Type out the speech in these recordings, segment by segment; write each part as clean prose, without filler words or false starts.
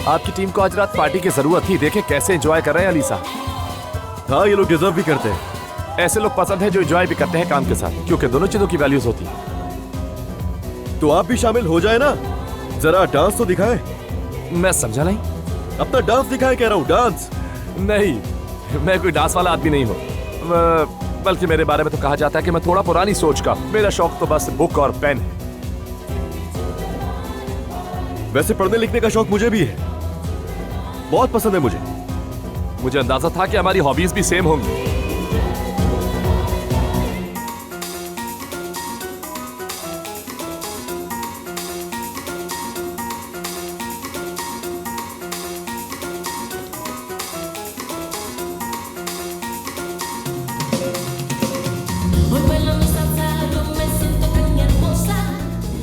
आपकी टीम को आज रात पार्टी की जरूरत थी। देखे कैसे एंजॉय कर रहे हैं अलीसा। हाँ, ये लोग डिजर्व भी करते हैं। ऐसे लोग पसंद है जो एंजॉय भी करते हैं काम के साथ, क्योंकि दोनों चीजों की वैल्यूज होती है। तो आप भी शामिल हो जाए ना, जरा डांस तो दिखाए। मैं समझा नहीं। अपना डांस दिखाए कह रहा हूँ, डांस। नहीं, मैं कोई डांस वाला आदमी नहीं हूँ। बल्कि मेरे बारे में तो कहा जाता है कि मैं थोड़ा पुरानी सोच का। मेरा शौक तो बस बुक और पेन है। वैसे पढ़ने लिखने का शौक मुझे भी है, बहुत पसंद है मुझे। मुझे अंदाजा था कि हमारी हॉबीज भी सेम होंगी।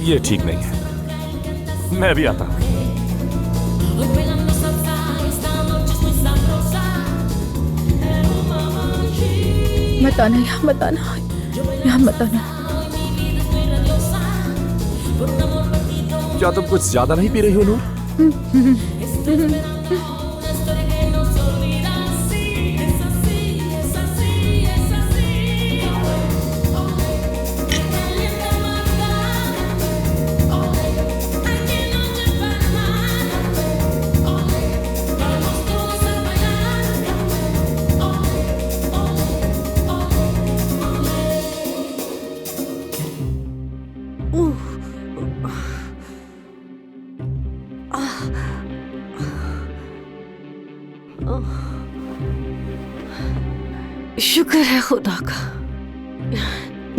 ये ठीक नहीं है। मैं भी आता हूं। मत आना, यहाँ मत आना, यहाँ मत आना। क्या तुम कुछ ज्यादा नहीं पी रही हो नूर? शुक्र है खुदा का।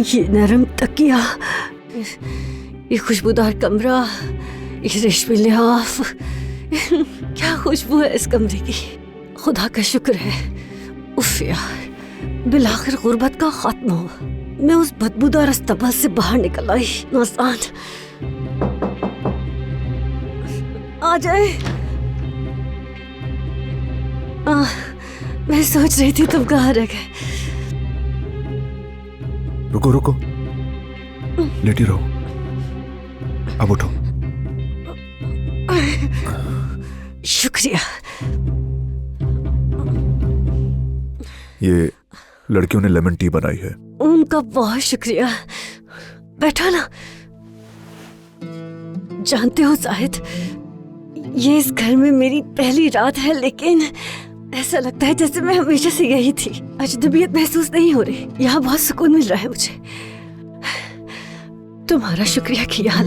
ये नरम तकिया, ये खुशबूदार कमरा, ये रेशमी लिहाफ, क्या खुशबू है इस कमरे की। खुदा का शुक्र है। उफ यार, बिलाखिर गुर्बत का खात्मा हुआ। मैं उस बदबूदार अस्तबल से बाहर निकल आई। नाज़ान आ जाए। मैं सोच रही थी तुम कहाँ रह गए। रुको रुको, लेटी रहो, अब उठो। शुक्रिया। ये लड़कियों ने लेमन टी बनाई है। उनका बहुत शुक्रिया। बैठो ना। जानते हो जाहिद, ये इस घर में मेरी पहली रात है, लेकिन ऐसा लगता है जैसे मैं हमेशा से यही थी। अजनबियत महसूस नहीं हो रही। यहाँ बहुत सुकून मिल रहा है मुझे। तुम्हारा शुक्रिया किया है।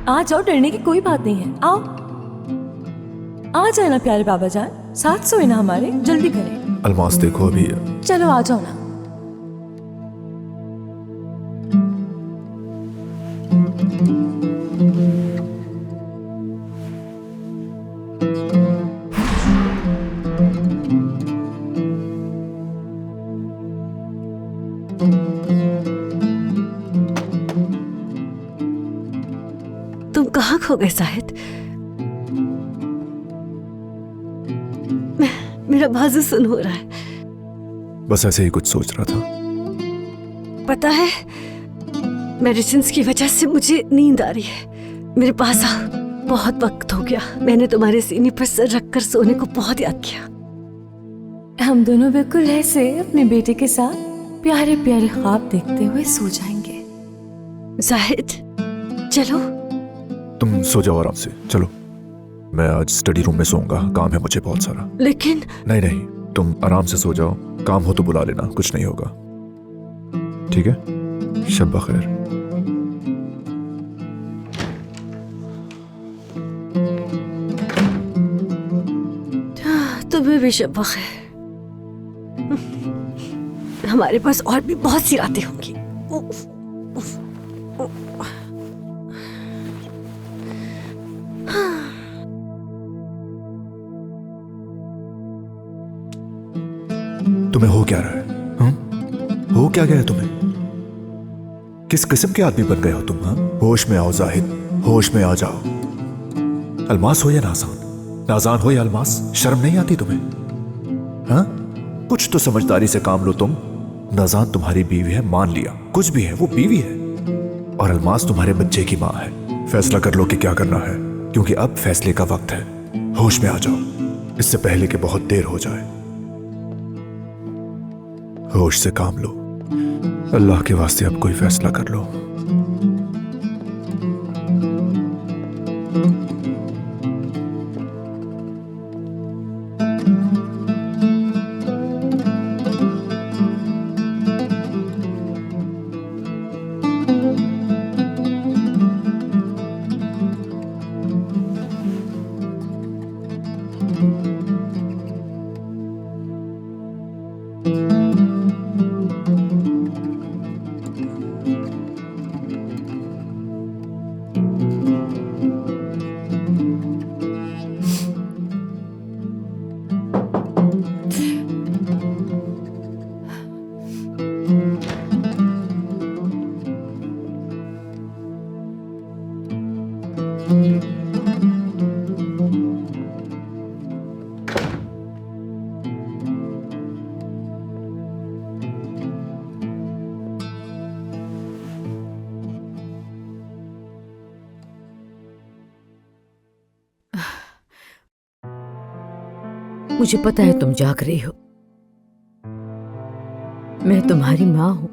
आ जाओ, डरने की कोई बात नहीं है। आओ आ जाए ना प्यारे बाबा जान, साथ सोए ना हमारे। जल्दी करें। अलमास देखो अभी। चलो आ जाओ ना। तुम कहाँ खो गए जाहिद? मेरा बाजू सुन हो रहा है। बस ऐसे ही कुछ सोच रहा था। पता है, मेडिसिन की वजह से मुझे नींद आ रही है। मेरे पास आ, बहुत वक्त हो गया। मैंने तुम्हारे सीने पर सर रखकर सोने को बहुत याद किया। हम दोनों बिल्कुल ऐसे अपने बेटे के साथ प्यारे प्यारे ख्वाब देखते हुए सो जाएंगे। जाहिद चलो। तुम सो जाओ आराम से। चलो, मैं आज स्टडी रूम में सोऊंगा, काम है मुझे बहुत सारा। लेकिन नहीं नहीं, तुम आराम से सो जाओ। काम हो तो बुला लेना, कुछ नहीं होगा। ठीक है, शब बखैर। तुम्हें भी शब बखैर। हमारे पास और भी बहुत सी रातें होंगी। तुम्हें हो क्या रहा है? हो क्या गया तुम्हें? किस किस्म के आदमी बन गए हो तुम? होश में आओ जाहिद, होश में आ जाओ। अलमास हो या नाज़ान, नाज़ान हो या अलमास, शर्म नहीं आती तुम्हें? हाँ, कुछ तो समझदारी से काम लो तुम। नजान तुम्हारी बीवी है, मान लिया, कुछ भी है वो बीवी है, और अलमास तुम्हारे बच्चे की माँ है। फैसला कर लो कि क्या करना है, क्योंकि अब फैसले का वक्त है। होश में आ जाओ, इससे पहले कि बहुत देर हो जाए। होश से काम लो, अल्लाह के वास्ते अब कोई फैसला कर लो। मुझे पता है तुम जाग रही हो। मैं तुम्हारी माँ हूं।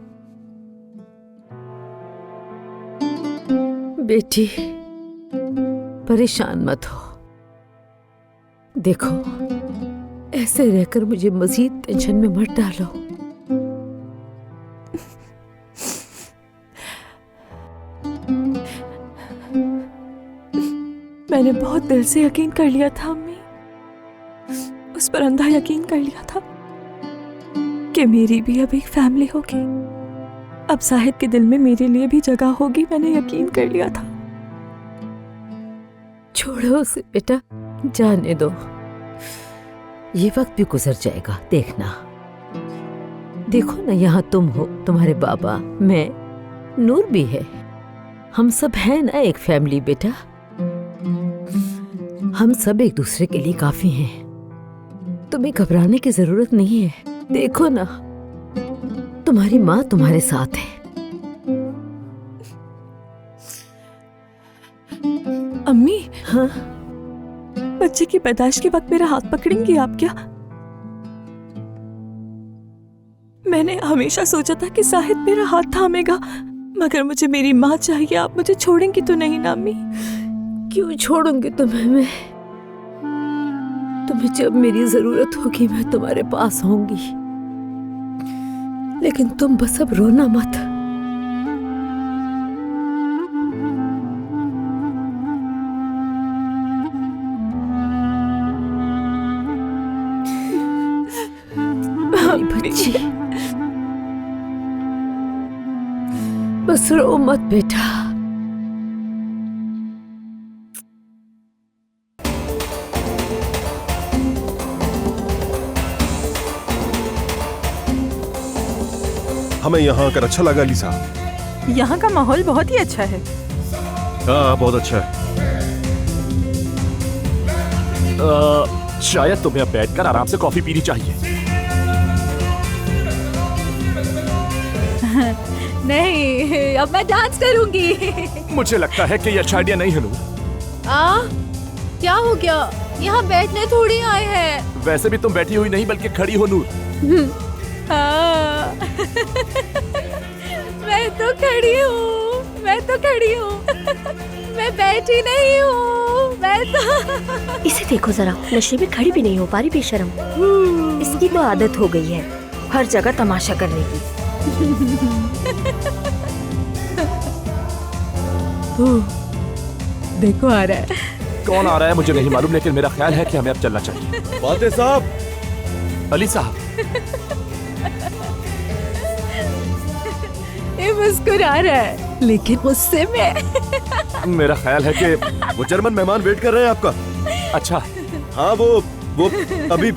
बेटी, परेशान मत हो। देखो, ऐसे रहकर मुझे मजीद टेंशन में मत डालो। मैंने बहुत दिल से यकीन कर लिया था अम्मी, उस पर अंधा यकीन कर लिया था कि मेरी भी अब एक फैमिली होगी। अब साहिद के दिल में मेरे लिए भी जगह होगी, मैंने यकीन कर लिया था। छोड़ो उसे बेटा, जाने दो। ये वक्त भी गुजर जाएगा, देखना। देखो ना, यहाँ तुम हो, तुम्हारे बाबा, मैं, नूर भी है। हम सब हैं ना एक फैमिली बेटा। हम सब एक दूसरे के लिए काफी हैं। तुम्हें घबराने की जरूरत नहीं है। देखो ना, तुम्हारी माँ तुम्हारे साथ है। अम्मी, हाँ? बच्चे की पैदाइश के वक्त मेरा हाथ पकड़ेंगी आप क्या? मैंने हमेशा सोचा था कि साहिद मेरा हाथ थामेगा, मगर मुझे मेरी माँ चाहिए। आप मुझे छोड़ेंगी तो नहीं ना अम्मी? क्यों छोड़ूंगी तुम्हें मैं? तुम्हें जब मेरी जरूरत होगी मैं तुम्हारे पास होंगी। लेकिन तुम बस अब रोना मत। मेरी बच्ची, बस रो मत बेटा। हमें यहाँ आकर अच्छा लगा लीसा। यहाँ का माहौल बहुत ही अच्छा है। हाँ, बहुत अच्छा है। शायद तुम्हें अब बैठकर आराम से कॉफी पीनी चाहिए। नहीं, अब मैं डांस करूंगी। मुझे लगता है कि ये अच्छा आइडिया नहीं है नूर। क्या हो गया? यहाँ बैठने थोड़ी आए हैं। वैसे भी तुम बैठी हुई नहीं बल्कि खड़ी हो नूर। हाँ। मैं तो खड़ी हूँ, मैं तो खड़ी हूँ। मैं बैठी नहीं हूँ, मैं तो। इसे देखो जरा, नशे में खड़ी भी नहीं हो पा रही, बेशरम। इसकी तो आदत हो गई है हर जगह तमाशा करने की। देखो आ रहा है। कौन आ रहा है मुझे नहीं मालूम, लेकिन मेरा ख्याल है कि हमें अब चलना चाहिए। फातेह साहब, अली साहब। ये मुस्कुरा रहा है, लेकिन गुस्से में। मेरा ख्याल है कि वो जर्मन मेहमान वेट कर रहे हैं आपका। अच्छा। हाँ, वो अभी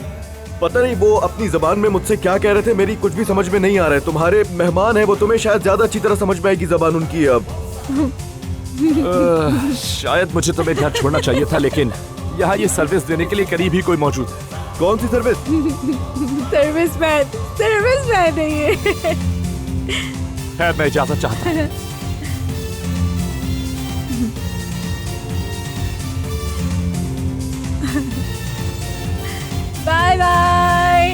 पता नहीं वो अपनी जबान में मुझसे क्या कह रहे थे, मेरी कुछ भी समझ में नहीं आ रहा है। तुम्हारे मेहमान है वो, तुम्हें शायद ज्यादा अच्छी तरह समझ में आएगी जबान उनकी। अब शायद मुझे तुम्हें घर छोड़ना चाहिए था, लेकिन यहाँ ये सर्विस देने के लिए करीब ही कोई मौजूद है। कौन सी सर्विस? Serviceman, serviceman. रहने ये। है, मैं इजाजत चाहता हूँ। Bye bye.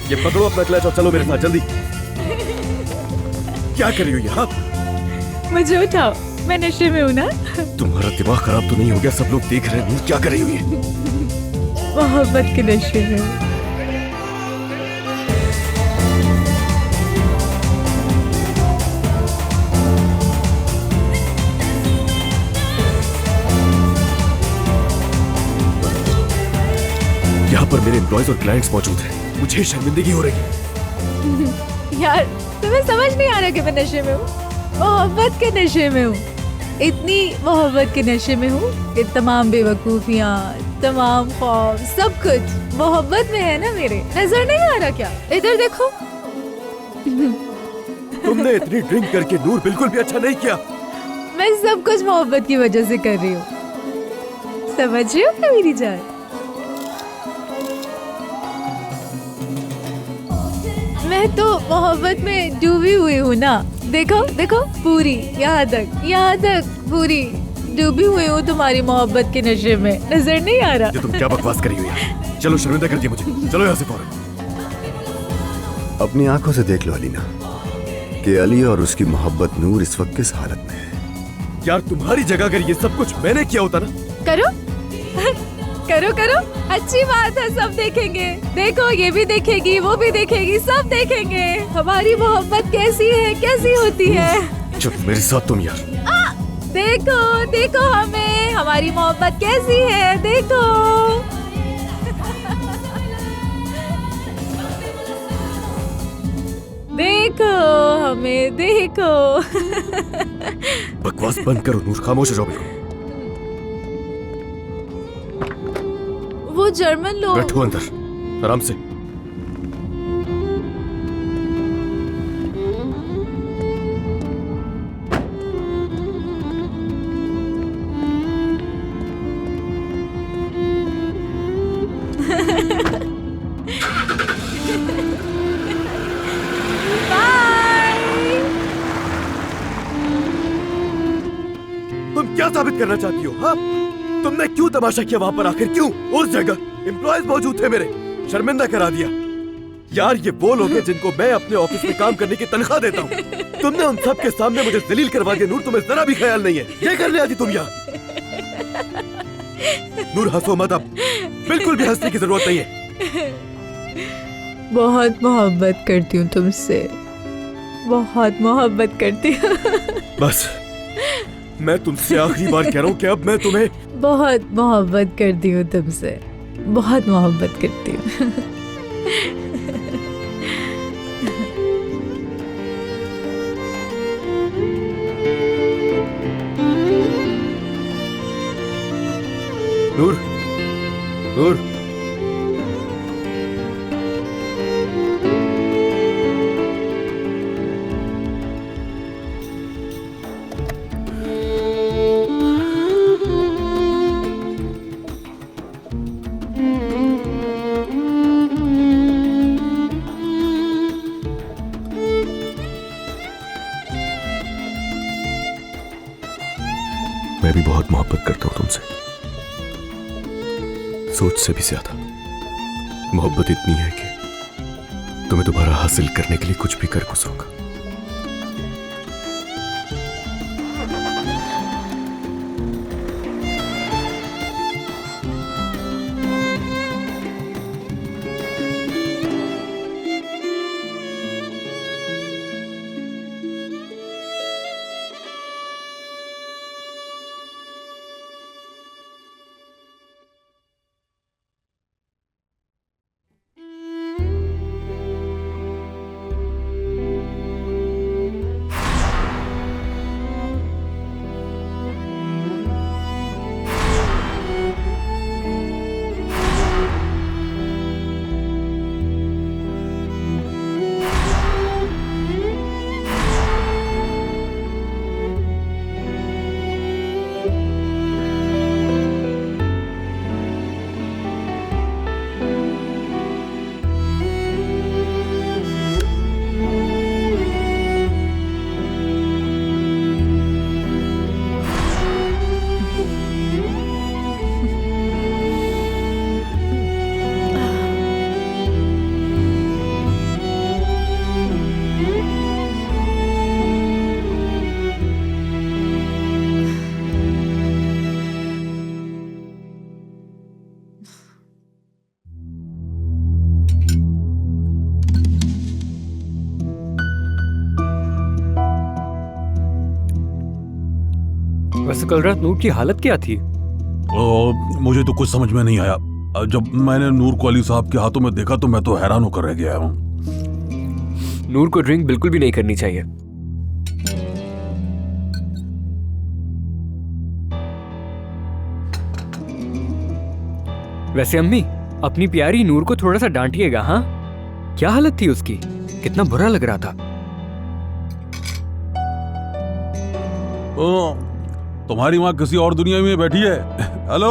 ये पकड़ो अपना क्लच और चलो मेरे साथ जल्दी। क्या कर रही हो यहाँ? मुझे उठाओ, मैं नशे में हूँ ना। तुम्हारा दिमाग खराब तो नहीं हो गया? सब लोग देख रहे हैं। क्या कर रही हो ये? मोहब्बत के नशे में हूँ। यहाँ पर मेरे एम्प्लॉयज और क्लाइंट्स मौजूद हैं। मुझे शर्मिंदगी हो रही है। यार तुम्हें समझ नहीं आ रहा कि मैं नशे में हूँ। मोहब्बत के नशे में हूँ। इतनी मोहब्बत के नशे में हूँ कि तमाम बेवकूफियाँ, तमाम खौफ, सब कुछ मोहब्बत में है ना मेरे। नजर नहीं आ रहा क्या? इधर देखो। तुमने इतनी ड्रिंक करके नूर बिल्कुल भी अच्छा नहीं किया। मैं सब कुछ मोहब्बत की वजह से कर रही हूँ। समझ रही हो क्या मेरी जान? मैं तो मोहब्बत में डूबी हुई हूँ ना। देखो देखो, पूरी यहाँ तक पूरी डूबी हुई हूँ तुम्हारी मोहब्बत के नशे में। नजर नहीं आ रहा? ये तुम क्या बकवास कर रही हो यार? चलो, शर्मिंदा कर दिया मुझे। चलो यहाँ से फौरन। अपनी आंखों से देख लो अलीना कि अली और उसकी मोहब्बत नूर इस वक्त किस हालत में है। यार तुम्हारी जगह अगर ये सब कुछ मैंने किया होता ना। करो करो करो, अच्छी बात है। सब देखेंगे। देखो, ये भी देखेगी, वो भी देखेगी, सब देखेंगे हमारी मोहब्बत कैसी है, कैसी होती है। चलो मेरे साथ तुम यार। देखो देखो, हमें हमारी मोहब्बत कैसी है, देखो। देखो हमें, देखो। बकवास बंद करो नूर, खामोश हो जाओ बिल्कुल। वो जर्मन लोग। बैठो अंदर आराम से। तुम क्या साबित करना चाहती हो? हाँ, तुमने क्यों तमाशा किया वहां पर? आखिर क्यों? उस जगह एम्प्लॉयज मौजूद थे मेरे, शर्मिंदा करा दिया। यार ये वो लोग हैं जिनको मैं अपने ऑफिस में काम करने की तनख्वाह देता हूँ। तुमने उन सब के सामने मुझे जलील करवा दिया। नूर, तुम्हें जरा भी ख्याल नहीं है ये करने आती तुम यहाँ? नूर हंसो मत अब, बिल्कुल भी हंसने की जरूरत नहीं है। बहुत मोहब्बत करती हूँ तुमसे, बहुत मोहब्बत करती हूँ। बस मैं तुमसे आखिरी बार कह रहा हूँ कि अब मैं तुम्हें बहुत मोहब्बत करती हूँ तुमसे, बहुत मोहब्बत करती हूँ। नूर, नूर, मैं भी बहुत मोहब्बत करता हूँ तुमसे, सोच से भी ज्यादा। मोहब्बत इतनी है कि तुम्हें दोबारा हासिल करने के लिए कुछ भी कर गुजरूंगा। वैसे कल रात नूर की हालत क्या थी? मुझे तो कुछ समझ में नहीं आया। जब मैंने नूर को अली साहब के हाथों में देखा तो मैं तो हैरान होकर रह गया हूँ। नूर को ड्रिंक बिल्कुल भी नहीं करनी चाहिए। वैसे अम्मी, अपनी प्यारी नूर को थोड़ा सा डांटिएगा। हाँ, क्या हालत थी उसकी, कितना बुरा लग रहा था। तुम्हारी माँ किसी और दुनिया में बैठी है। हेलो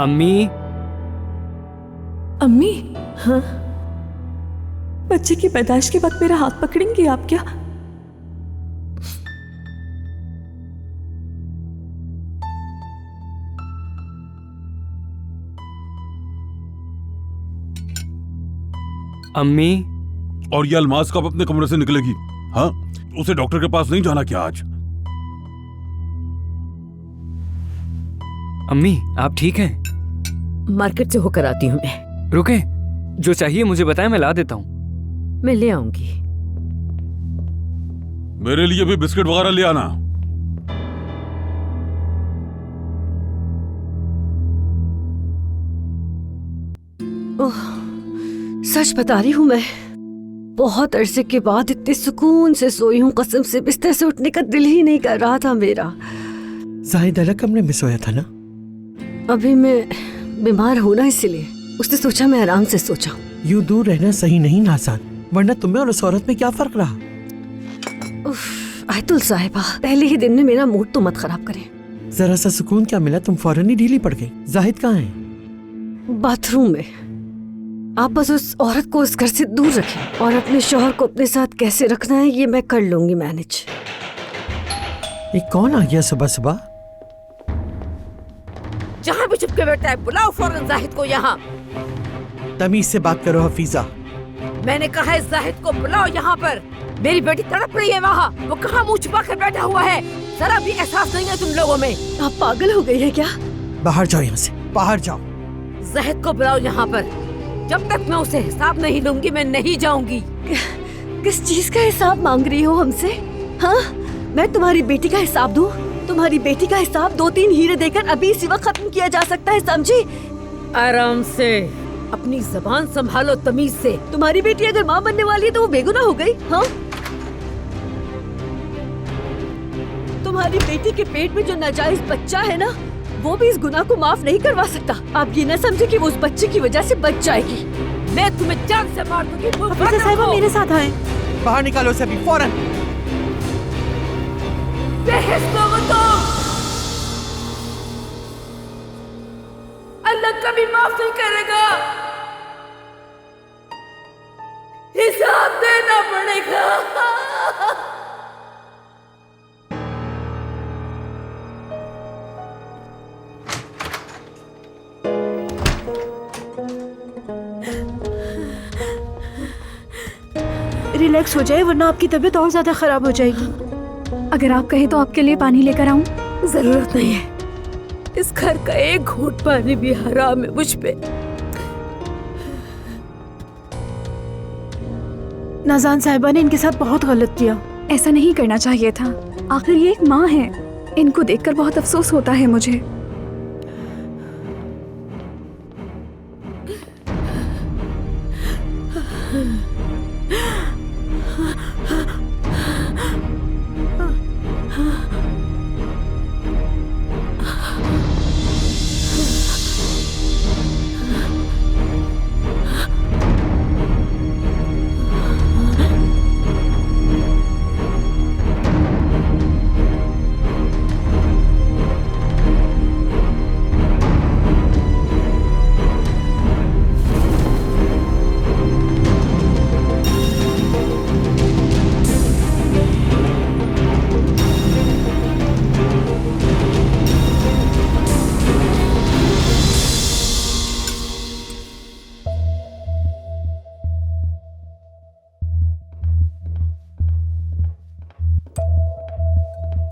अम्मी। अम्मी, हाँ, बच्चे की पैदाइश के वक्त मेरा हाथ पकड़ेंगी आप क्या? अम्मी। और ये अलमास कब अपने कमरे से निकलेगी? हाँ, उसे डॉक्टर के पास नहीं जाना क्या आज? अम्मी, आप ठीक हैं? मार्केट से होकर आती हूँ मैं। रुके, जो चाहिए मुझे बताएं, मैं ला देता हूँ। मैं ले आऊंगी। मेरे लिए भी बिस्किट वगैरह ले आना। ओह, सच बता रही हूँ मैं, बहुत अरसे के बाद इतने सुकून से सोई हूँ। कसम से बिस्तर से उठने का दिल ही नहीं कर रहा था मेरा। जाहिद अलग कमरे में सोया था ना? अभी मैं बीमार हूँ ना, इसलिए उसने सोचा मैं आराम से सोचा। यूं दूर रहना सही नहीं नाज़ान, वरना तुम्हें और उस औरत में क्या फर्क रहा? आयतुल साहिबा, पहले ही दिन में मेरा मूड तो मत खराब करें। जरा सा सुकून क्या मिला, तुम फौरन ही ढीली पड़ गई। जाहिद कहाँ है? बाथरूम में। आप बस उस औरत को उस घर से दूर रखें, और अपने शौहर को अपने साथ कैसे रखना है ये मैं कर लूंगी मैनेज। ये कौन आ गया सुबह सुबह? जहाँ भी छुप के बैठा है बुलाओ फौरन जाहिद को यहाँ। तमीज से बात करो हफीजा। मैंने कहा है जाहिद को बुलाओ यहाँ पर। मेरी बेटी तड़प रही है वहाँ, वो कहाँ मुँह छुपा कर बैठा हुआ है? जरा भी एहसास नहीं है तुम लोगों में? आप पागल हो गई है क्या? बाहर जाओ यहाँ से, बाहर जाओ। जाहिद को बुलाओ यहाँ पर। जब तक मैं उसे हिसाब नहीं दूंगी मैं नहीं जाऊंगी। किस चीज का हिसाब मांग रही हो हमसे? हाँ, मैं तुम्हारी बेटी का हिसाब दूं? तुम्हारी बेटी का हिसाब 2-3 हीरे देकर अभी इसी वक्त खत्म किया जा सकता है, समझी? आराम से, अपनी जबान संभालो तमीज से। तुम्हारी बेटी अगर माँ बनने वाली है तो वो बेगुनाह हो गई। हाँ, तुम्हारी बेटी के पेट में जो नाजायज बच्चा है ना, वो भी इस गुनाह को माफ नहीं करवा सकता। आप ये न समझे कि वो उस बच्चे की वजह से बच जाएगी। मैं तुम्हें जान से मार दूंगी। साहिबा, मेरे साथ आए। बाहर निकालो उसे अभी, फौरन। अल्लाह कभी माफ नहीं करेगा, हिसाब देना पड़ेगा। रिलैक्स हो जाए, वरना आपकी तबीयत और ज्यादा खराब हो जाएगी। अगर आप कहें तो आपके लिए पानी लेकर आऊं? जरूरत नहीं है, इस घर का एक घूंट पानी भी हराम है मुझ पे। नाज़ान साहिबा ने इनके साथ बहुत गलत किया। ऐसा नहीं करना चाहिए था। आखिर ये एक माँ है, इनको देखकर बहुत अफसोस होता है मुझे।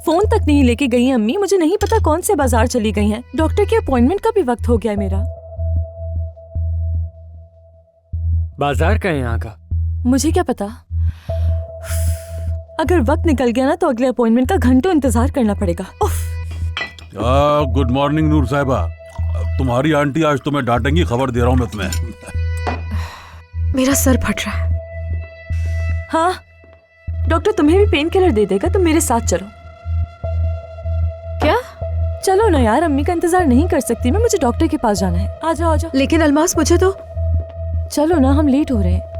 फोन तक नहीं लेके गई हैं अम्मी। मुझे नहीं पता कौन से बाजार चली गई हैं। डॉक्टर के अपॉइंटमेंट का भी वक्त हो गया है मेरा। बाजार का है यहाँ का? मुझे क्या पता। अगर वक्त निकल गया ना तो अगले अपॉइंटमेंट का घंटों इंतजार करना पड़ेगा। उफ। गुड मॉर्निंग नूर साहिबा। तुम्हारी आंटी आज तुम्हें डांटेंगी, खबर दे रहा हूँ मैं तुम्हें। मेरा सर फट रहा है। हाँ, डॉक्टर तुम्हें भी पेन किलर दे देगा, तुम मेरे साथ चलो। क्या? चलो ना यार, अम्मी का इंतजार नहीं कर सकती मैं, मुझे डॉक्टर के पास जाना है। आ जाओ आ जाओ। लेकिन अलमास मुझे तो। चलो ना, हम लेट हो रहे हैं।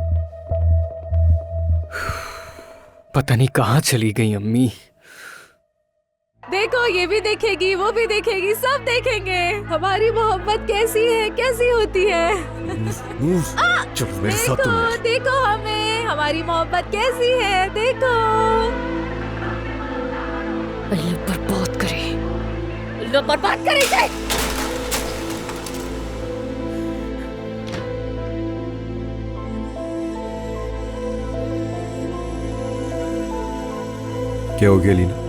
पता नहीं कहाँ चली गई अम्मी। देखो, ये भी देखेगी, वो भी देखेगी, सब देखेंगे हमारी मोहब्बत कैसी है, कैसी होती है। चलो मेरे साथ तुम यार। देखो हमें, हमारी मोहब्बत कैसी है, देखो। अल्लाह बर्बाद करे, अल्लाह बर्बाद करे इसे। क्या हो गया लीना?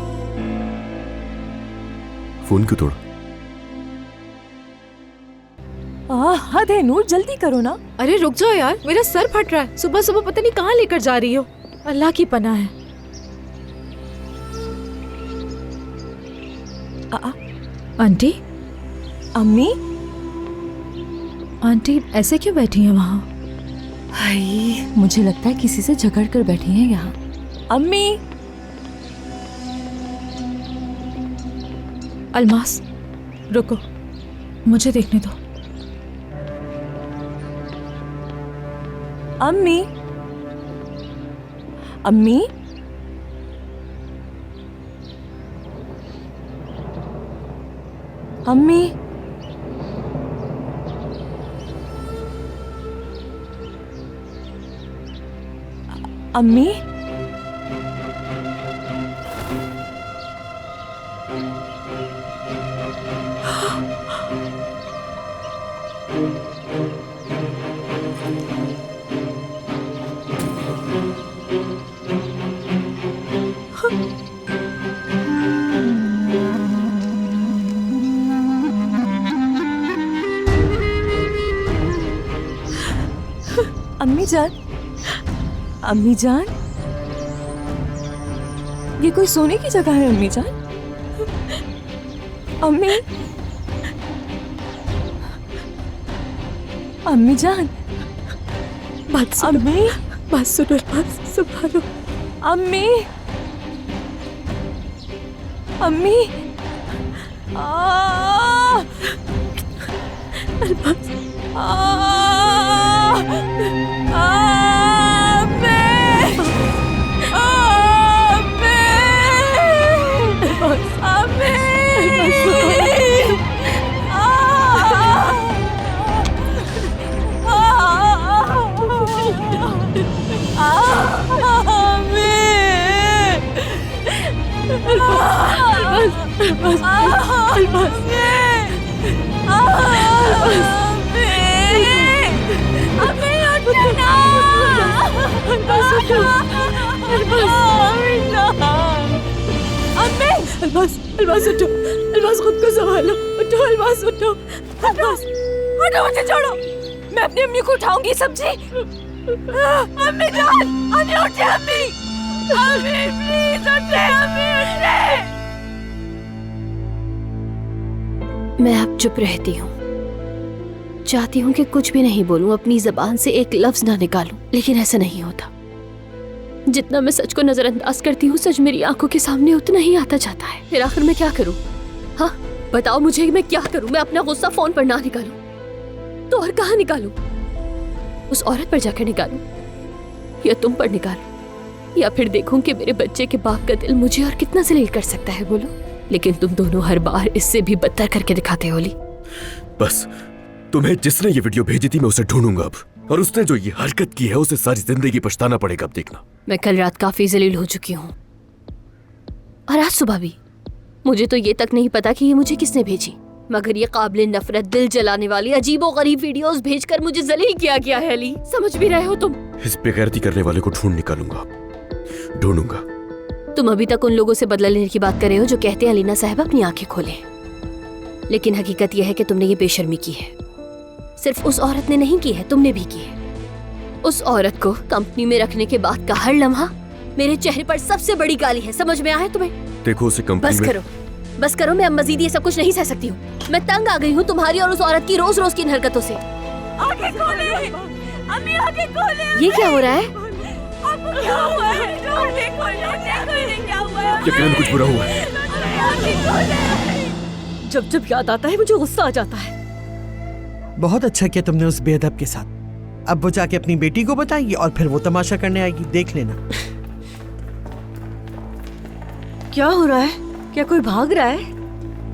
फोन क्यों तोड़ा? हद है नूर, जल्दी करो ना। अरे रुक जाओ यार, मेरा सर फट रहा है। सुबह सुबह पता नहीं कहाँ लेकर जा रही हो। अल्लाह की पनाह है। आंटी, अम्मी, आंटी ऐसे क्यों बैठी हैं वहाँ? हाय, मुझे लगता है किसी से झगड़ कर बैठी हैं यहाँ। अम्मी। अलमास, रुको, मुझे देखने दो। अम्मी, अम्मी, अम्मी, अम्मी, अम्मी जान, अम्मी जान, ये कोई सोने की जगह है अम्मी जान? अम्मी, अम्मी जान, बात सुनो, अम्मी, बात सुनो, बात संभालो। अम्मी, अम्मी, अलमास, अलमास, अलमास उठो, अलमास खुद को संभालो, उठो अलमास, उठो, अलमास, हटो, मुझे छोड़ो, मैं अपनी अम्मी को उठाऊंगी। सब्जी, अम्मी जान, अम्मी उठे, अम्मी, अम्मी प्लीज उठे, अम्मी उठे। मैं अब चुप रहती हूँ, चाहती हूँ कि कुछ भी नहीं बोलूं, अपनी जबान से एक लफ्ज ना निकालूं, लेकिन ऐसा नहीं होता। जितना मैं सच को नजरअंदाज करती हूँ, सच मेरी आंखों के सामने उतना ही आता जाता है। फिर आखिर मैं क्या करूँ? हाँ बताओ मुझे, मैं क्या करूँ? मैं अपना गुस्सा फोन पर ना निकालूं तो और कहाँ निकालूं? उस औरत पर जाकर निकालूं या तुम पर निकालूं, या फिर देखूं कि मेरे बच्चे के बाप का दिल मुझे और कितना जलील कर सकता है? बोलो। लेकिन तुम दोनों हर बार इससे भी बदतर करके दिखाते हो। ली, बस तुम्हें जिसने ये वीडियो भेजी थी मैं उसे ढूंढूंगा अब, और उसने जो ये हरकत की है उसे सारी जिंदगी पछताना पड़ेगा। अब देखना, मैं कल रात काफी जलील हो चुकी हूँ और आज सुबह भी। मुझे तो ये तक नहीं पता कि ये मुझे किसने भेजी, मगर ये काबिल नफरत, दिल जलाने वाली अजीबो गरीब वीडियोस भेजकर मुझे जलील किया गया है। अली, समझ भी रहे हो तुम? इस बेगैरती करने वाले को ढूंढ निकालूंगा, ढूंढूंगा। तुम अभी तक उन लोगों से बदला लेने की बात कर रहे हो जो कहते हैं अलीना साहब अपनी आंखें खोलें, लेकिन हकीकत यह है कि तुमने ये बेशर्मी की है। सिर्फ उस औरत ने नहीं की है, तुमने भी की है। उस औरत को कंपनी में रखने के बाद का हर लम्हा मेरे चेहरे पर सबसे बड़ी गाली है, समझ में आया तुम्हें? देखो उसे कंपनी बस में करो, बस करो, मैं अब मजीद ये सब कुछ नहीं सह सकती हूँ। मैं तंग आ गई हूँ तुम्हारी और उस औरत की रोज रोज की इन हरकतों से। आंखें खोले, अम्मी आंखें खोले। ये क्या हो रहा है? आपको क्या हुआ है? आंखें खोले, क्या हुआ है? यकीनन कुछ बुरा हुआ है। आंखें खोले। जब जब याद आता है मुझे गुस्सा आ जाता है। बहुत अच्छा किया तुमने उस बेअदब के साथ। अब वो जाके अपनी बेटी को बताएगी और फिर वो तमाशा करने आएगी, देख लेना। क्या हो रहा है? क्या कोई भाग रहा है?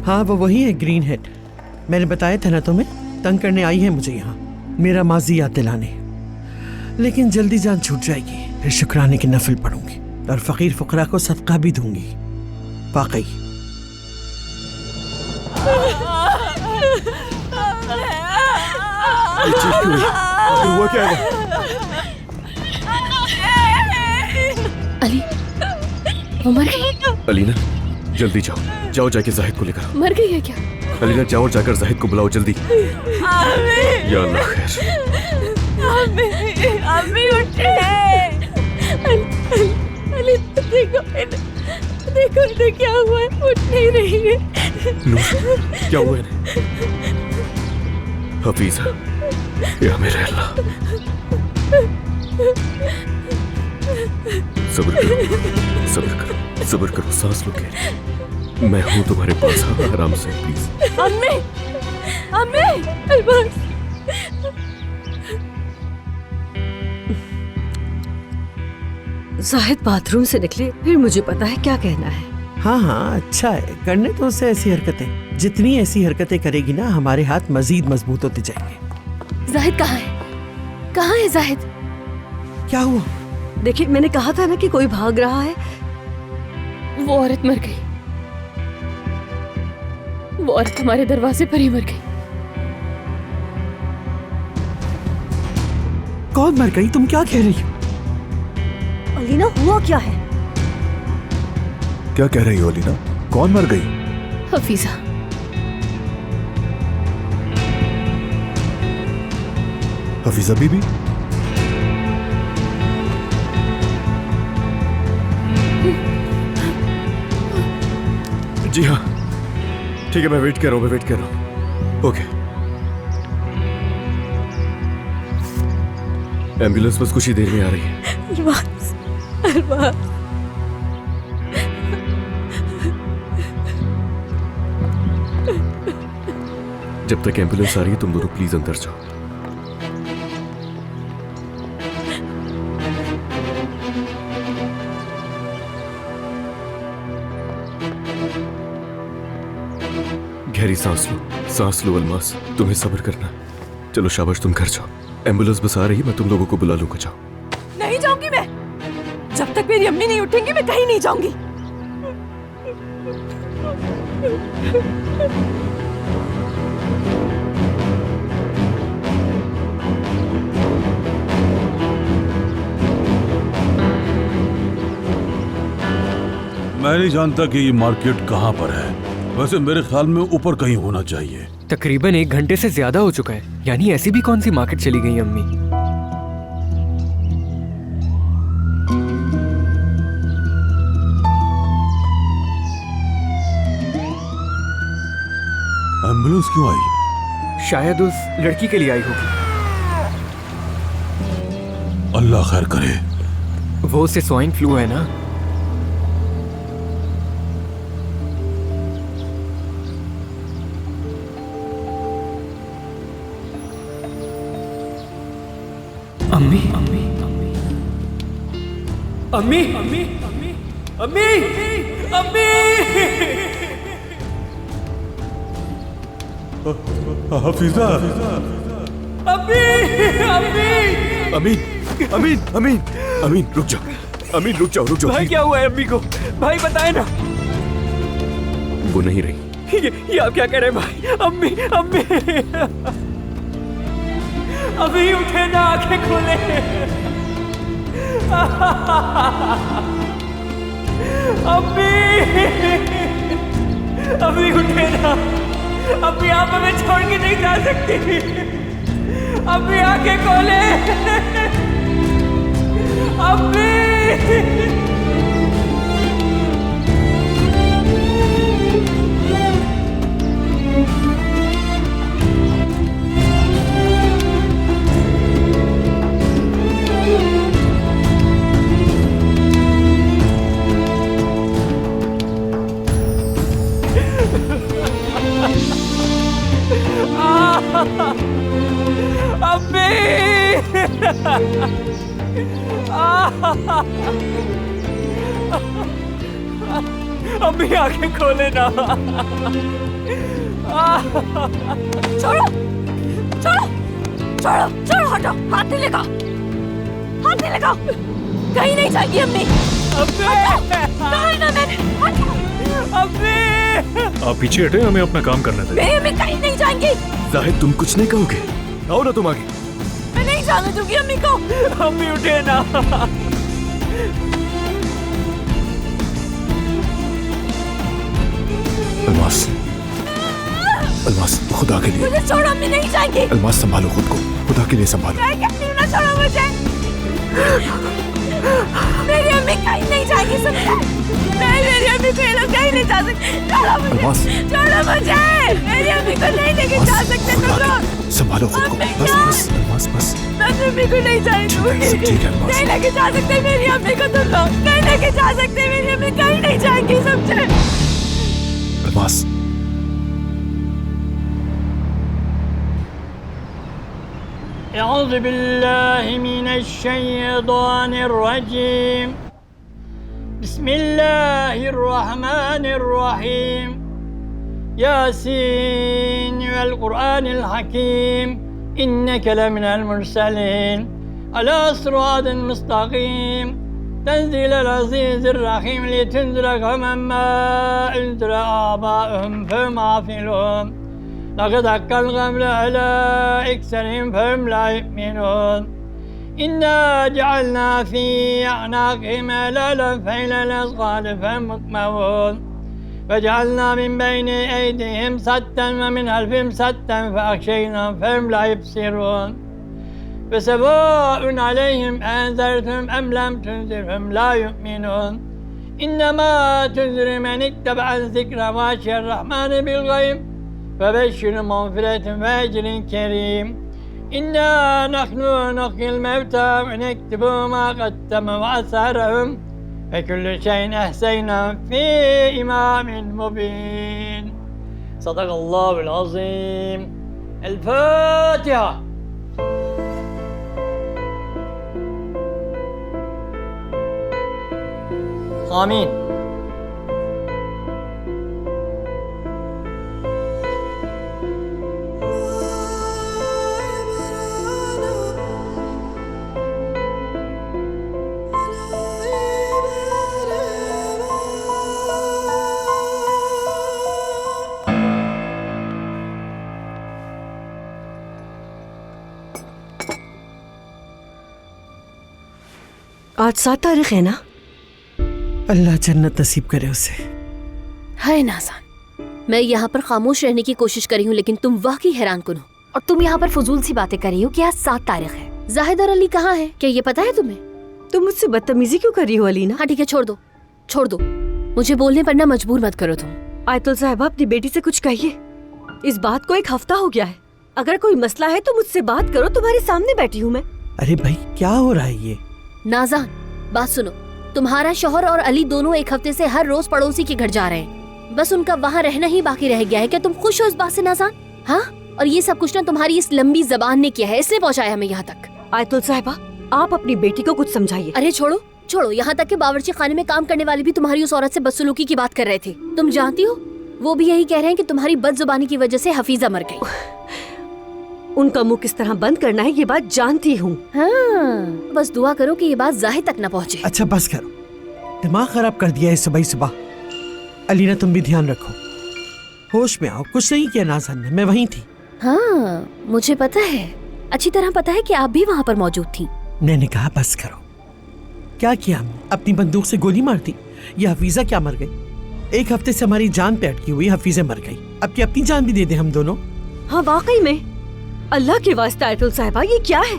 हाँ, वो वही है ग्रीन हेड। मैंने बताया था ना तुम्हें, तंग करने आई है मुझे यहाँ, मेरा माजी याद दिलाने। लेकिन जल्दी जान छूट जाएगी, फिर शुक्राने की नफल पढ़ूंगी और फकीर फुकरा को सदका भी दूंगी। वाकई हुआ क्या है? अली, वो मर गई? अलीना, जल्दी जाओ, जाओ जाके जाहिद को लेकर आओ। मर गई है क्या? अलीना जाओ और जाकर जाहिद को बुलाओ जल्दी। या अल्लाह खैर। अम्मी उठे। अली देखो, देखो इन्हें क्या हुआ है, उठ नहीं रही है। नूर, क्या हुआ इन्हें? हफीजा, या मेरे अल्लाह, सब्र करो, सब्र करो, सब्र करो, सांस लो कह। मैं हूं तुम्हारे पास, हाँ, आराम से प्लीज। अम्मी, अम्मी, अलबास। जाहिद बाथरूम से निकले, फिर मुझे पता है क्या कहना है। हाँ हाँ, अच्छा है, करने तो उससे ऐसी हरकतें। जितनी ऐसी हरकतें करेगी ना, हमारे हाथ मजीद मजबूत होते जाएंगे। जाहिद कहाँ है? कहाँ है जाहिद? क्या हुआ? देखिए, मैंने कहा था ना कि कोई भाग रहा है। वो औरत मर गई, वो औरत हमारे दरवाजे पर ही मर गई। कौन मर गई? तुम क्या कह रही हो? अलीना, हुआ क्या है? क्या कह रही हो अलीना? कौन मर गई? हफीजा। हफीजा बीबी? जी हाँ, ठीक है, मैं वेट कर रहा हूँ, मैं वेट कर रहा हूँ। ओके, एम्बुलेंस बस कुछ ही देर में आ रही है। अलबास, अलबास। जब तक एम्बुलेंस आ रही है, तुम दोनों प्लीज अंदर जाओ। गहरी सांस लो अलमास, तुम्हें सब्र करना। चलो शाबाश, तुम घर जाओ, एम्बुलेंस बस आ रही है, मैं तुम लोगों को बुला लूंगा। जाओ। नहीं जाऊंगी मैं, जब तक मेरी अम्मी नहीं उठेंगी मैं कहीं नहीं जाऊंगी। मैं नहीं जानता कि ये मार्केट कहाँ पर है। वैसे मेरे ख्याल में ऊपर कहीं होना चाहिए। तकरीबन 1 घंटे से ज्यादा हो चुका है, यानी ऐसी भी कौन सी मार्केट चली गई अम्मी? एम्बुलेंस क्यों आई? शायद उस लड़की के लिए आई होगी। अल्लाह खैर करे। वो उसे स्वाइन फ्लू है ना? अम्मी, अम्मी, अम्मी, अम्मी, अम्मी, अम्मी, अम्मी, हफीजा, अम्मी, अम्मी, अमीन, अमीन, अमीन, अमीन, रुक जाओ, अमीन, रुक जाओ, रुक जाओ। भाई क्या हुआ है अम्मी को? भाई बताए ना। वो नहीं रही। ये आप क्या कह रहे हैं भाई? अम्मी, अम्मी, अभी उठे ना, आंखें खोले। अम्मी, अभी उठे ना, अभी आप हमें छोड़ के नहीं जा सकती। अभी आंखें खोले, अम्मी। अम्मी आंखें खोले ना। छोड़ो छोड़ो छोड़ो छोड़ो, हटो, हाथ नहीं लगाओ, हाथ नहीं लगाओ, कहीं नहीं जाएगी अम्मी। कहा ना मैंने, आप पीछे हटे, हमें अपना काम करने दें। मेरी अम्मी कहीं नहीं जाएंगी। जाहिद तुम कुछ नहीं कहोगे? आओ ना तुम आगे। मैं नहीं जाने दूंगी अम्मी को। अम्मी उठे ना। अलमास, अलमास खुदा के लिए। मुझे छोड़ो, अम्मी नहीं जाएंगी। अलमास संभालो खुद को, खुदा के लिए संभालो। मैं कहती हूँ ना, छोड़ो मुझे। मेरी अम्मी कहीं नहीं जाएगी, समझे? नहीं, मेरी अम्मी को ये लोग कहीं नहीं जा सकते। छोड़ो मुझे, छोड़ो मुझे। मेरी अम्मी को नहीं लेके जा सकते तुम लोग। संभालो खुद को, बस बस अलमास बस। मैं अम्मी को नहीं जाने दूंगी। ठीक है अलमास। नहीं लेके जा सकते मेरी अम्मी को तुम लोग, नहीं लेके जा सकते। मेरी अम्मी कहीं नहीं जाएंगी, समझे? अलमास अऊज़ु बिल्लाहि मिनश शैतानिर रजीम। बिस्मिल्लाहिर रहमानिर रहीम। यासीन वल कुरआनिल हकीम। इन्नका लमिनल मुरसलीन अला सिरातिन मुस्तकीम। तंज़ीलुल अज़ीज़िर रहीम लितुनज़िरा क़ौमन मा उनज़िरा आबाउहुम फहुम गाफ़िलून। लक़द हक़्क़ल क़व्लु अला अक्सरिहिम फ़हुम ला युमिनून। इन्ना जअलना फ़ी अअनाक़िहिम अग़लालन फ़इलल अज़क़ाल फ़हुम मुक़महून। वजअलना मिन बैनि अयदिहिम सद्दन व मिन ख़ल्फ़िहिम सद्दन फ़अग़शयनाहुम फ़हुम ला युबसिरून। फसवाउन अलैहिम अअन्ज़रतहुम अम लम तुनज़िरहुम ला युमिनून। इन्नमा तुनज़िरु मन इत्तबअ ज़िक्र व ख़शिय अर्रहमान बिल-ग़ैब फबश्शिरहु बिमग़फ़िरतिन व अज्रिन करीम। इन्ना नहनु नुह्यिल मौता व नक्तुबु मा क़द्दमू व आसारहुम व कुल्ल शैइन अहसयनाहु फ़ी इमामिन मुबीन। सदक़ल्लाहुल अज़ीम। अल-फ़ातिहा। आमीन। आज 7 तारीख है ना? अल्लाह जन्नत नसीब करे उसे। हाय नाज़ान, मैं यहाँ पर खामोश रहने की कोशिश करी हूँ, लेकिन तुम वाकई हैरान कुन हो। और तुम यहाँ पर फजूल सी बातें कर रही हो कि आज 7 तारीख है। जाहिद और अली कहाँ है? क्या ये पता है तुम्हें? तुम मुझसे बदतमीजी क्यों कर रही हो अलीना? हाँ ठीक है, छोड़ दो छोड़ दो, मुझे बोलने पर ना मजबूर मत करो तुम। आयतुल साहिबा, अपनी बेटी से कुछ कहिए। इस बात को 1 हफ्ता हो गया है। अगर कोई मसला है तो मुझसे बात करो, तुम्हारे सामने बैठी हूँ मैं। अरे भाई क्या हो रहा है ये? नाज़ान बात सुनो, तुम्हारा शौहर और अली दोनों 1 हफ्ते से हर रोज पड़ोसी के घर जा रहे हैं। बस उनका वहाँ रहना ही बाकी रह गया है। क्या तुम खुश हो इस बात से नाज़ान? हाँ, और ये सब कुछ ना तुम्हारी इस लंबी जबान ने किया है, इसने पहुँचाया हमें यहाँ तक। आयतुल साहिबा, आप अपनी बेटी को कुछ समझाइए। अरे छोड़ो छोड़ो, यहाँ तक कि बावर्ची खाने में काम करने वाले भी तुम्हारी उस औरत से बदसलूकी की बात कर रहे थे। तुम जानती हो, वो भी यही कह रहे हैं कि तुम्हारी बदजुबानी की वजह से हफीजा मर गई। उनका मुंह किस तरह बंद करना है ये बात जानती हूँ। हाँ, बस दुआ करो कि ये बात जाहिद तक न पहुँचे। अच्छा बस करो, दिमाग खराब कर दिया है सुबह सुबह। अलीना तुम भी ध्यान रखो, होश में आओ। कुछ नहीं किया नाज़ान ने, मैं वहीं थी। हाँ मुझे पता है, अच्छी तरह पता है कि आप भी वहाँ पर मौजूद थी। मैंने कहा बस करो। क्या किया हमने? अपनी बंदूक से गोली मार दी? ये हफीजा क्या मर गई? 1 हफ्ते से हमारी जान पे अटकी हुई हफीजा मर गई। अब की अपनी जान भी दे दे हम दोनों। हाँ वाकई में, अल्लाह के वास्ते आयतुल साहिबा ये क्या है?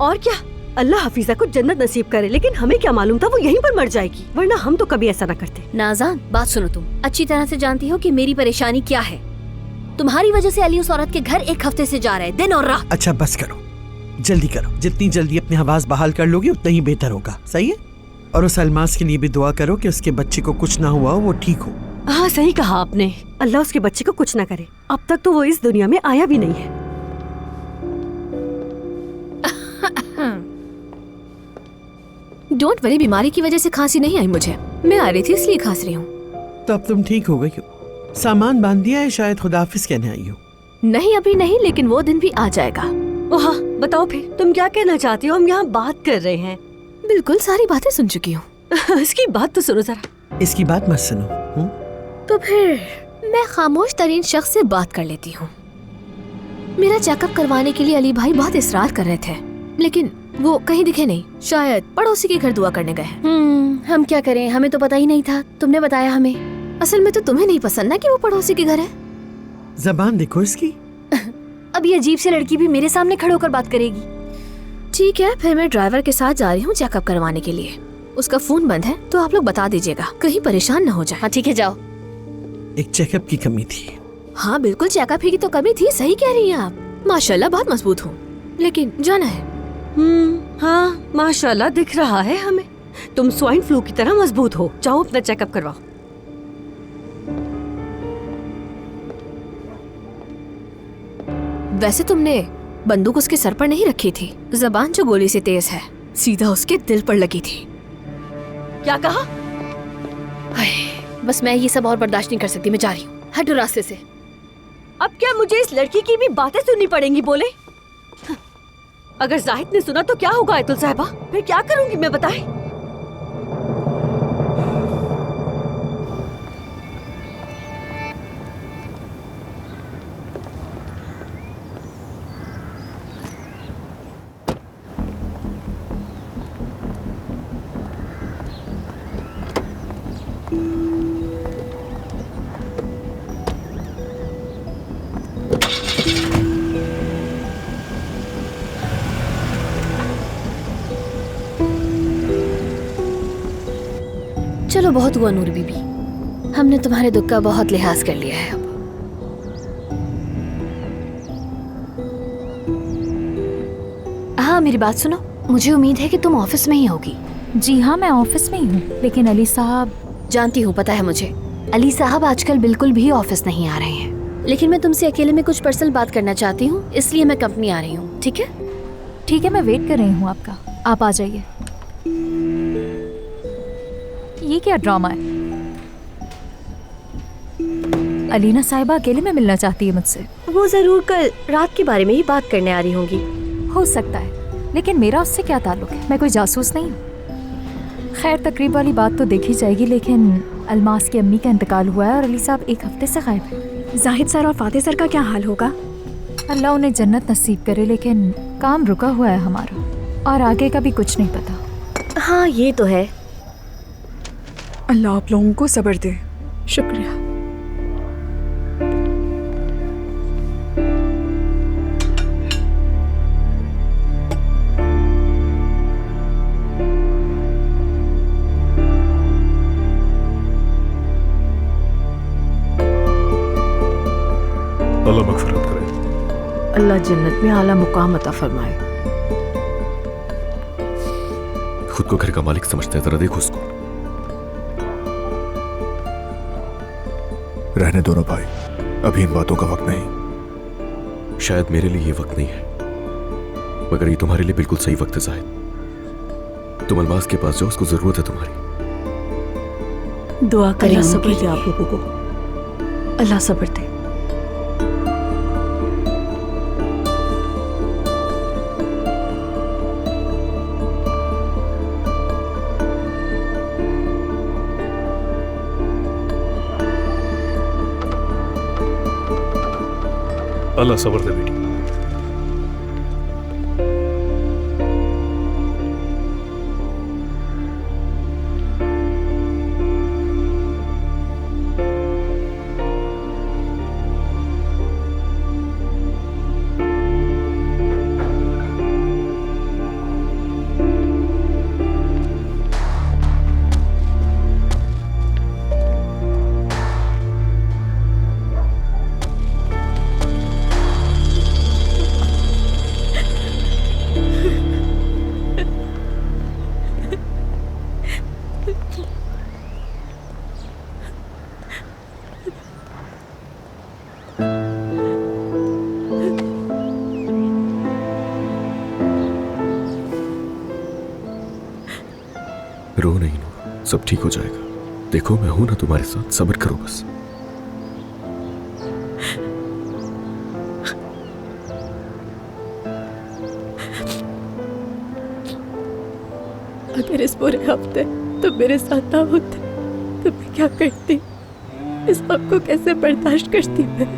और क्या, अल्लाह हफीजा को जन्नत नसीब करे, लेकिन हमें क्या मालूम था वो यहीं पर मर जाएगी, वरना हम तो कभी ऐसा ना करते। नाज़ान बात सुनो, तुम अच्छी तरह से जानती हो कि मेरी परेशानी क्या है। तुम्हारी वजह से अली उस औरत के घर 1 हफ्ते से जा रहे हैं, दिन और रात। अच्छा बस करो, जल्दी करो। जितनी जल्दी अपनी हवास बहाल कर लोगे उतना ही बेहतर होगा। सही है? और उस अलमास के लिए भी दुआ करो कि उसके बच्चे को कुछ ना हुआ हो, वो ठीक हो। हाँ सही कहा आपने, अल्लाह उसके बच्चे को कुछ ना करे। अब तक तो वो इस दुनिया में आया भी नहीं है। डोंट वरी, बीमारी की वजह से खांसी नहीं आई मुझे। मैं आ रही थी इसलिए खांस रही हूँ। तो अब तुम ठीक हो गई हो? सामान बांध दिया है? शायद खुदाफिज कहने आई हो। नहीं अभी नहीं, लेकिन वो दिन भी आ जाएगा। ओह बताओ फिर, तुम क्या कहना चाहती हो? हम यहाँ बात कर रहे हैं। बिल्कुल सारी बातें सुन चुकी हूँ। इसकी बात तो सुनो जरा। इसकी बात मत सुनो। तो फिर मैं खामोश तरीन शख्स से बात कर लेती हूँ। मेरा चेकअप करवाने के लिए अली भाई बहुत इसरार कर रहे थे, लेकिन वो कहीं दिखे नहीं। शायद पड़ोसी के घर दुआ करने गए। हम क्या करें, हमें तो पता ही नहीं था, तुमने बताया हमें। असल में तो तुम्हें नहीं पसंद ना कि वो पड़ोसी के घर है। जबान देखो इसकी। अब ये अजीब सी लड़की भी मेरे सामने खड़े होकर बात करेगी। ठीक है, फिर मैं ड्राइवर के साथ जा रही हूँ चेकअप करवाने के लिए। उसका फोन बंद है तो आप लोग बता दीजिएगा, कहीं परेशान न हो जाए। हाँ ठीक है, जाओ। एक चेकअप की कमी थी। हाँ बिल्कुल, चेकअप की तो कमी थी। सही कह रही हैं आप। माशाल्लाह बहुत मजबूत हूँ, लेकिन जाना है। हाँ माशाल्लाह दिख रहा है हमें। तुम स्वाइन फ्लू की तरह मजबूत हो। जाओ अपना चेकअप करवाओ। वैसे तुमने बंदूक उसके सर पर नहीं रखी थी। जबान जो गोली से तेज है, सीधा उसके दिल पर लगी थी। क्या कहा? बस मैं ये सब और बर्दाश्त नहीं कर सकती। मैं जा रही हूँ, हटो रास्ते से। अब क्या मुझे इस लड़की की भी बातें सुननी पड़ेंगी? बोले अगर जाहिद ने सुना तो क्या होगा आयतुल साहिबा? फिर क्या करूंगी मैं, बताएं? चलो बहुत हुआ नूर बीबी, हमने तुम्हारे दुख का बहुत लिहाज कर लिया है। अब हाँ मेरी बात सुनो, मुझे उम्मीद है कि तुम ऑफिस में ही होगी। जी हाँ मैं ऑफिस में ही हूँ, लेकिन अली साहब। जानती हूँ, पता है मुझे। अली साहब आजकल बिल्कुल भी ऑफिस नहीं आ रहे हैं, लेकिन मैं तुमसे अकेले में कुछ पर्सनल बात करना चाहती हूँ, इसलिए मैं कंपनी आ रही हूँ। ठीक है? ठीक है, मैं वेट कर रही हूँ आपका, आप आ जाइए। ये क्या ड्रामा है? अलीना साहिबा अकेले में मिलना चाहती है मुझसे। वो जरूर कल रात के बारे में ही बात करने आ रही होंगी। हो सकता है, लेकिन मेरा उससे क्या ताल्लुक है? मैं कोई जासूस नहीं हूँ। खैर तकरीब वाली बात तो देखी जाएगी, लेकिन अलमास की अम्मी का इंतकाल हुआ है और अली साहब एक हफ्ते से गायब है। जाहिद सर और फातिह सर का क्या हाल होगा? अल्लाह उन्हें जन्नत नसीब करे, लेकिन काम रुका हुआ है हमारा, और आगे का भी कुछ नहीं पता। हाँ ये तो है। अल्लाह आप लोगों को सब्र दे। शुक्रिया। अल्लाह मगफिरत करे। अल्लाह जन्नत में आला मुकाम अता फरमाए। खुद को घर का मालिक समझते हैं, जरा देखो उसको। रहने दो ना भाई, अभी इन बातों का वक्त नहीं। शायद मेरे लिए ये वक्त नहीं है, मगर ये तुम्हारे लिए बिल्कुल सही वक्त है जाहिद। तुम अलमास के पास जाओ, उसको जरूरत है तुम्हारी। दुआ करें अल्लाह सब्र सब्र दे आप लोगों को। अल्लाह सब्र दे। अल्लाह सब्र दे बेटी। रो नहीं नूर, सब ठीक हो जाएगा। देखो मैं हूं ना तुम्हारे साथ, सब्र करो बस। अगर इस पूरे हफ्ते तुम मेरे साथ ना होते तो मैं क्या करती, इस वक्त को कैसे बर्दाश्त करती मैं?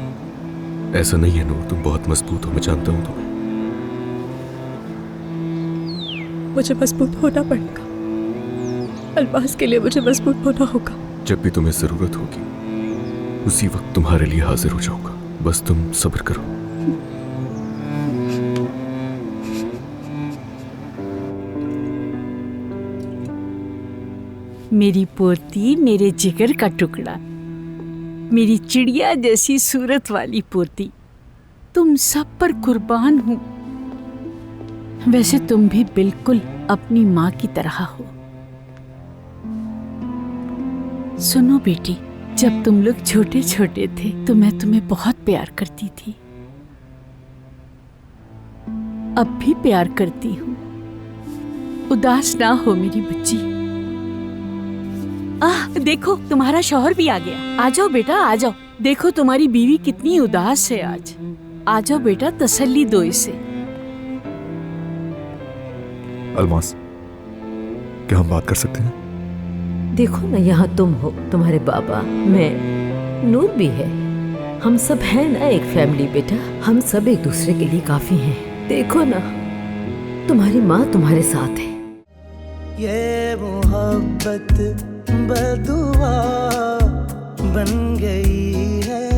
ऐसा नहीं है नूर, तुम बहुत मजबूत हो, मैं जानता हूं तुम्हें। मुझे मजबूत होना पड़ेगा, अल्मास के लिए मुझे मजबूत होना होगा। जब भी तुम्हें जरूरत होगी उसी वक्त तुम्हारे लिए हाजिर हो जाऊंगा, बस तुम सब्र करो। मेरी पोती, मेरे जिगर का टुकड़ा, मेरी चिड़िया जैसी सूरत वाली पोती, तुम सब पर कुर्बान हूं। वैसे तुम भी बिल्कुल अपनी माँ की तरह हो। सुनो बेटी, जब तुम लोग छोटे छोटे थे तो मैं तुम्हें बहुत प्यार करती थी, अब भी प्यार करती हूँ। उदास ना हो मेरी बच्ची। देखो तुम्हारा शौहर भी आ गया। आ जाओ बेटा, आ जाओ। देखो तुम्हारी बीवी कितनी उदास है आज। आ जाओ बेटा, तसल्ली दो इसे। अलमास, क्या हम बात कर सकते हैं? देखो ना, यहाँ तुम हो, तुम्हारे बाबा, मैं, नूर भी है, हम सब हैं ना एक फैमिली बेटा। हम सब एक दूसरे के लिए काफी हैं। देखो ना, तुम्हारी माँ तुम्हारे साथ है। ये मोहब्बत बदुआ बन गई है।